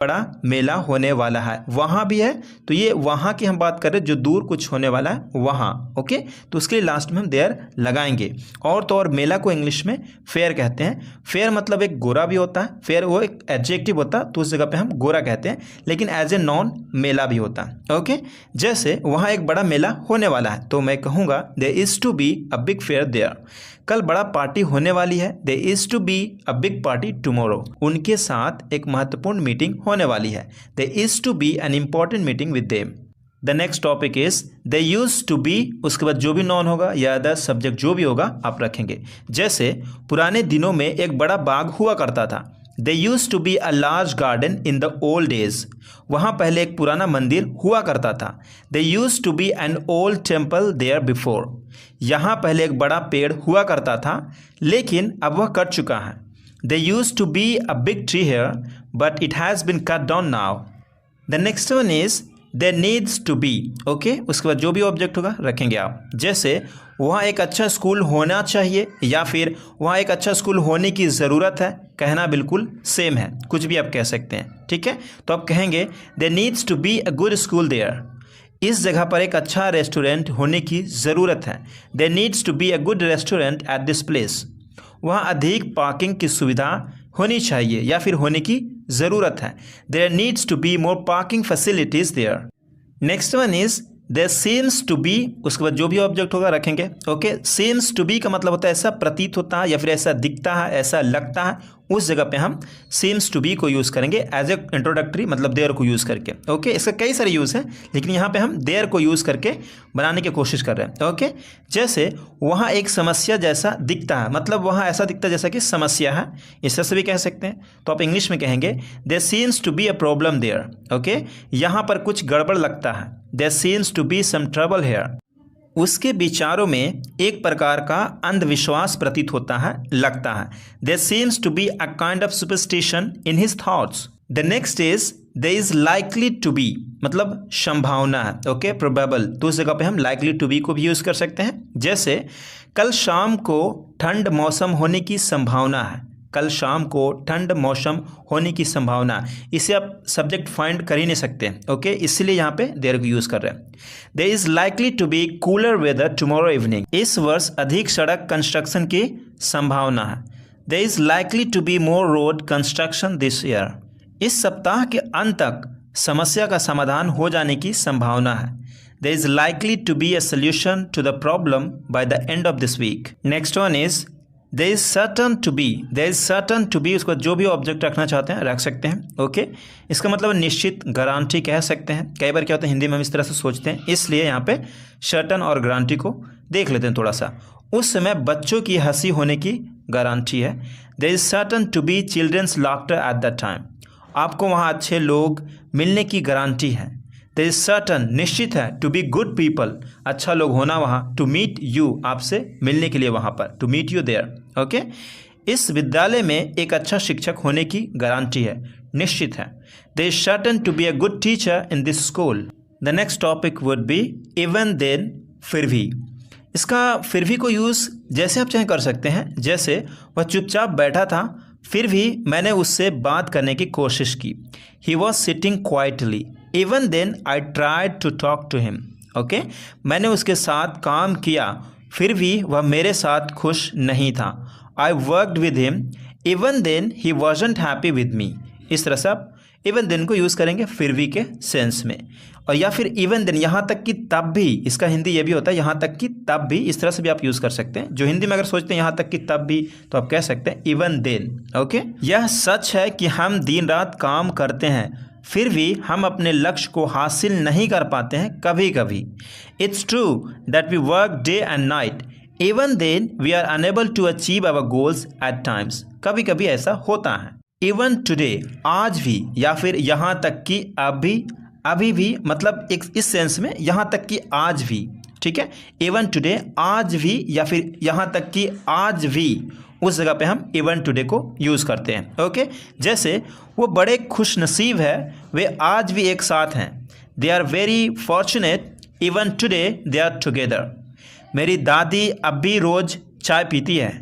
बड़ा मेला होने वाला है, वहाँ भी है तो ये वहाँ की हम बात कर रहे हैं जो दूर कुछ होने वाला है वहाँ। ओके, तो उसके लिए लास्ट में हम देयर लगाएंगे। और तो और मेला को इंग्लिश में फेयर कहते हैं। फेयर मतलब एक गोरा भी होता है, फेयर वो एक एडजेक्टिव होता है तो उस जगह पे हम गोरा कहते हैं, लेकिन एज ए नॉन मेला भी होता है। ओके, जैसे वहाँ एक बड़ा मेला होने वाला है तो मैं कहूँगा there is to be a big fair there. कल बड़ा पार्टी होने वाली है, there is to be a big party tomorrow. उनके साथ एक महत्वपूर्ण मीटिंग होने वाली है, there is to be an important meeting with them. The next topic is they use to be, उसके बाद जो भी नॉन होगा या अदर सब्जेक्ट जो भी होगा आप रखेंगे। जैसे पुराने दिनों में एक बड़ा बाग हुआ करता था, they use to be a large garden in the old days. वहाँ पहले एक पुराना मंदिर हुआ करता था, they use to be an old temple there before. यहाँ पहले एक बड़ा पेड़ हुआ करता था लेकिन अब वह कट चुका है, they use to be a big tree here but it has been cut down now. The next one is there needs to be. Okay, उसके बाद जो भी ऑब्जेक्ट होगा रखेंगे आप। जैसे वहाँ एक अच्छा स्कूल होना चाहिए या फिर वहाँ एक अच्छा स्कूल होने की ज़रूरत है, कहना बिल्कुल सेम है, कुछ भी आप कह सकते हैं। ठीक है, तो आप कहेंगे there needs to be a good school there. इस जगह पर एक अच्छा रेस्टोरेंट होने की ज़रूरत है, there needs to be a good restaurant at this place. वहाँ अधिक पार्किंग की सुविधा होनी चाहिए या फिर होने की ज़रूरत है, there needs to be more parking facilities there. Next one is there seems to be, उसके बाद जो भी ऑब्जेक्ट होगा रखेंगे। ओके, सीम्स टू बी का मतलब होता है ऐसा प्रतीत होता है या फिर ऐसा दिखता है, ऐसा लगता है, उस जगह पे हम सीम्स टू बी को यूज़ करेंगे एज ए इंट्रोडक्टरी, मतलब देयर को यूज़ करके। ओके, इसका कई सारे यूज़ हैं लेकिन यहाँ पे हम देयर को यूज़ करके बनाने की कोशिश कर रहे हैं। ओके, जैसे वहाँ एक समस्या जैसा दिखता है, मतलब वहाँ ऐसा दिखता है जैसा कि समस्या है, इस तरह से भी कह सकते हैं। तो आप इंग्लिश में कहेंगे there seems to be a problem there. Okay, यहाँ पर कुछ गड़बड़ लगता है, there seems to be some trouble here. उसके विचारों में एक प्रकार का अंधविश्वास प्रतीत होता है, लगता है, there seems to be a kind of superstition in his thoughts. The next is there is likely to be, मतलब संभावना है। ओके, प्रोबेबल, तो उस जगह पे हम लाइकली टू बी को भी यूज़ कर सकते हैं। जैसे कल शाम को ठंड मौसम होने की संभावना है, कल शाम को ठंड मौसम होने की संभावना, इसे आप सब्जेक्ट फाइंड कर ही नहीं सकते। ओके, इसलिए यहाँ पे देयर को यूज़ कर रहे हैं। There is likely to be cooler weather tomorrow evening. इस वर्ष अधिक सड़क कंस्ट्रक्शन की संभावना है, there is likely to be more road construction this year. इस सप्ताह के अंत तक समस्या का समाधान हो जाने की संभावना है, there is likely to be a solution to the problem by the end of this week. Next one is there is certain to be, there is certain to be, उसको जो भी ऑब्जेक्ट रखना चाहते हैं रख सकते हैं। ओके, इसका मतलब निश्चित, गारंटी कह सकते हैं। कई बार क्या होता है हिंदी में हम इस तरह से सोचते हैं, इसलिए यहाँ पे सर्टन और गारंटी को देख लेते हैं थोड़ा सा। उस समय बच्चों की हंसी होने की गारंटी है, there is certain to be childrens laughter at that time. आपको वहाँ अच्छे लोग मिलने की गारंटी है, देयर इज सर्टन, निश्चित है, टू बी गुड पीपल, अच्छा लोग होना वहाँ, टू मीट यू, आपसे मिलने के लिए वहाँ पर, to meet you there. Okay, इस विद्यालय में एक अच्छा शिक्षक होने की गारंटी है, निश्चित है, there is certain to be a good teacher in this school. The next topic would be even then, फिर भी। इसका फिर भी को यूज़ जैसे आप चाहे कर सकते हैं। जैसे वह चुपचाप बैठा था फिर भी मैंने उससे बात करने की कोशिश की, he was sitting quietly even then I tried to talk to him. Okay, मैंने उसके साथ काम किया फिर भी वह मेरे साथ खुश नहीं था, I worked with him even then he wasn't happy with me. इस तरह से आप इवन देन को यूज़ करेंगे फिर भी के सेंस में। और या फिर इवन देन, यहाँ तक कि तब भी, इसका हिंदी ये भी होता है यहाँ तक कि तब भी, इस तरह से भी आप यूज़ कर सकते हैं। जो हिंदी में अगर सोचते हैं यहाँ तक कि तब भी, तो आप कह सकते हैं इवन देन। ओके, यह सच है कि हम दिन रात काम करते हैं फिर भी हम अपने लक्ष्य को हासिल नहीं कर पाते हैं कभी कभी। It's true that we work day and night even then we are unable to achieve our goals at times. कभी कभी ऐसा होता है। इवन टुडे, आज भी, या फिर यहाँ तक कि अभी, अभी भी, मतलब एक इस सेंस में यहाँ तक कि आज भी। ठीक है, इवन टुडे, आज भी, या फिर यहाँ तक कि आज भी, उस जगह पे हम इवन टुडे को यूज़ करते हैं। ओके, जैसे वो बड़े खुश नसीब है, वे आज भी एक साथ हैं, they are very fortunate even today they are together. मेरी दादी अब भी रोज़ चाय पीती है,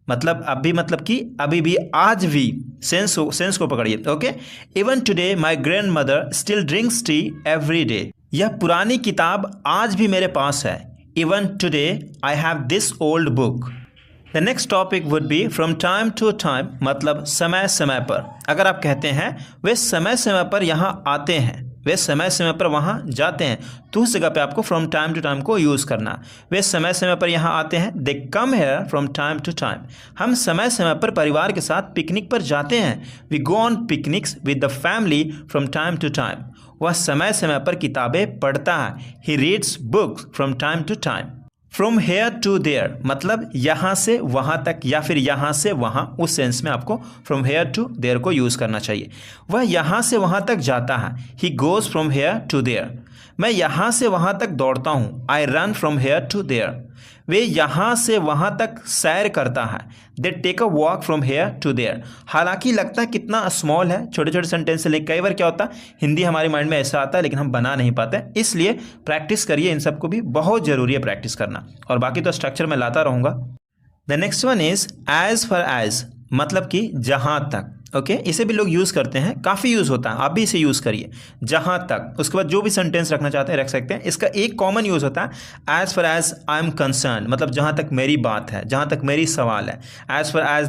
मतलब अभी, मतलब कि अभी भी, आज भी, सेंस को पकड़िए। Okay, even today my grandmother still drinks tea every day. यह पुरानी किताब आज भी मेरे पास है। Even today I have this old book. The next topic would be from time to time, मतलब समय समय पर। अगर आप कहते हैं वे समय समय पर यहाँ आते हैं, वे समय समय पर वहाँ जाते हैं, तो उस जगह पे आपको फ्रॉम टाइम टू टाइम को यूज़ करना। वे समय समय पर यहाँ आते हैं, they come here from time to time. हम समय समय पर परिवार के साथ पिकनिक पर जाते हैं, we go on picnics with the family from time to time. वह समय समय पर किताबें पढ़ता है, he reads books from time to time. From here to there, मतलब यहाँ से वहाँ तक या फिर यहाँ से वहाँ, उस सेंस में आपको फ्रॉम हेयर टू देयर को यूज़ करना चाहिए। वह यहाँ से वहाँ तक जाता है, he goes from here to there. मैं यहाँ से वहाँ तक दौड़ता हूँ, I run from here to there. वे यहाँ से वहाँ तक सैर करता है, they take a walk from here to there. हालांकि लगता है कितना स्मॉल है, छोटे छोटे सेंटेंस से, लेकिन कई बार क्या होता है हिंदी हमारे माइंड में ऐसा आता है लेकिन हम बना नहीं पाते, इसलिए प्रैक्टिस करिए, इन सबको भी बहुत ज़रूरी है प्रैक्टिस करना। और बाकी तो स्ट्रक्चर मैं लाता रहूँगा। The next one is as far as, मतलब कि जहाँ तक। ओके, इसे भी लोग यूज़ करते हैं, काफ़ी यूज़ होता है, आप भी इसे यूज़ करिए। जहाँ तक, उसके बाद जो भी सेंटेंस रखना चाहते हैं रख सकते हैं। इसका एक कॉमन यूज़ होता है as far as I am concern, मतलब जहाँ तक मेरी बात है, जहाँ तक मेरी सवाल है। As far as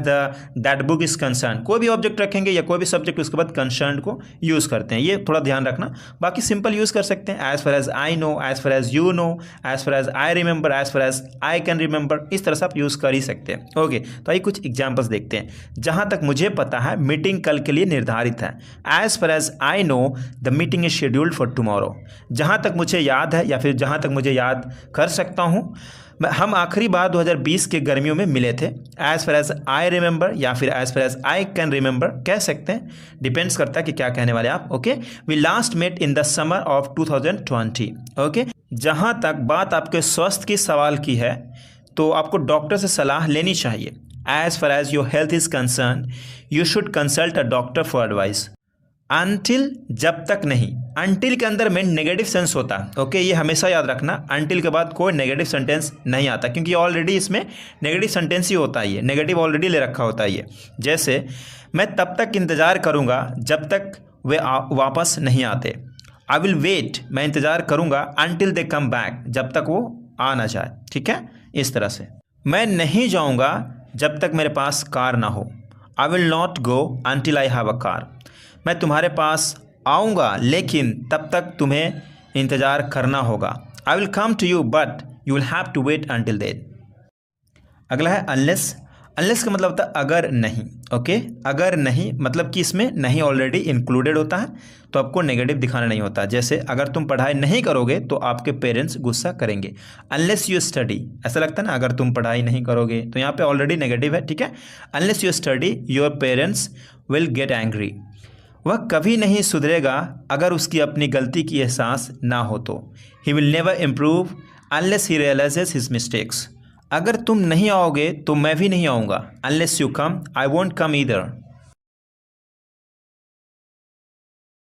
that book is concern, कोई भी ऑब्जेक्ट रखेंगे या कोई भी सब्जेक्ट, उसके बाद कंसर्न को यूज़ करते हैं, ये थोड़ा ध्यान रखना। बाकी सिंपल यूज़ कर सकते हैं, as far as I know, as far as you know, as far as I remember, as far as I can remember, इस तरह से आप यूज़ कर ही सकते हैं। ओके, तो आइए कुछ एग्जाम्पल्स देखते हैं। जहाँ तक मुझे पता है मीटिंग कल के लिए निर्धारित है, as far as I know the meeting is scheduled for tomorrow. जहाँ तक मुझे याद है या फिर जहाँ तक मुझे याद कर सकता हूँ, हम आखिरी बार 2020 के गर्मियों में मिले थे। As far as I remember या फिर as far as I can remember कह सकते हैं, डिपेंड्स करता है कि क्या कहने वाले आप। Okay, we last met in the summer of 2020। Okay, जहाँ तक बात आपके स्वास्थ्य की सवाल की है तो आपको डॉक्टर से सलाह लेनी चाहिए। As far as your health is concerned, you should consult a doctor for advice. Until, जब तक नहीं। Until के अंदर में नेगेटिव सेंस होता है। ओके, ये हमेशा याद रखना, Until के बाद कोई नेगेटिव सेंटेंस नहीं आता, क्योंकि ऑलरेडी इसमें नेगेटिव सेंटेंस ही होता है, ये नेगेटिव ऑलरेडी ले रखा होता है ये। जैसे मैं तब तक इंतज़ार करूँगा जब तक वे वापस नहीं आते। आई विल वेट, मैं इंतज़ार करूँगा until they come back, जब तक वो आ ना जाए। ठीक है, इस तरह से। मैं नहीं जाऊँगा जब तक मेरे पास कार ना हो। I will not go until I have a car. मैं तुम्हारे पास आऊँगा लेकिन तब तक तुम्हें इंतज़ार करना होगा। I will come to you but you will have to wait until then. अगला है अनलेस। अनलेस का मतलब होता है अगर नहीं। ओके, अगर नहीं मतलब कि इसमें नहीं ऑलरेडी इंक्लूडेड होता है, तो आपको नेगेटिव दिखाना नहीं होता। जैसे अगर तुम पढ़ाई नहीं करोगे तो आपके पेरेंट्स गुस्सा करेंगे। अनलेस यू स्टडी, ऐसा लगता है ना, अगर तुम पढ़ाई नहीं करोगे, तो यहाँ पे ऑलरेडी नेगेटिव है। ठीक है, unless you study your parents will get angry. वह कभी नहीं सुधरेगा अगर उसकी अपनी गलती की एहसास ना हो तो। He will never improve unless he realises his mistakes. अगर तुम नहीं आओगे तो मैं भी नहीं आऊँगा। Unless you come I won't come either.